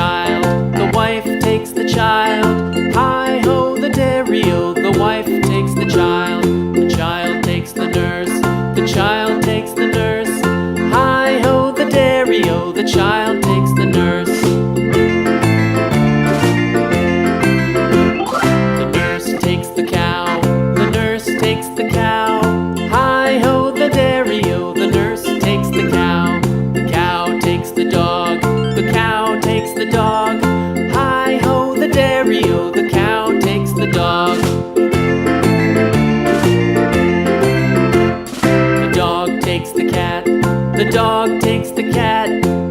child, the wife takes the child. Hi-ho, the dairy-o, the wife takes the child takes the nurse, the child takes the nurse. Hi-ho, the dairy-o, the child takes the nurse. The nurse takes the cow, the nurse takes the cow. Hi-ho, the dairy-o, the nurse takes the cow. The cow takes the dog, the cow takes the dog. Hi-ho, the dairy-o, the cow takes the dog. The dog takes the cat, the dog takes the cat.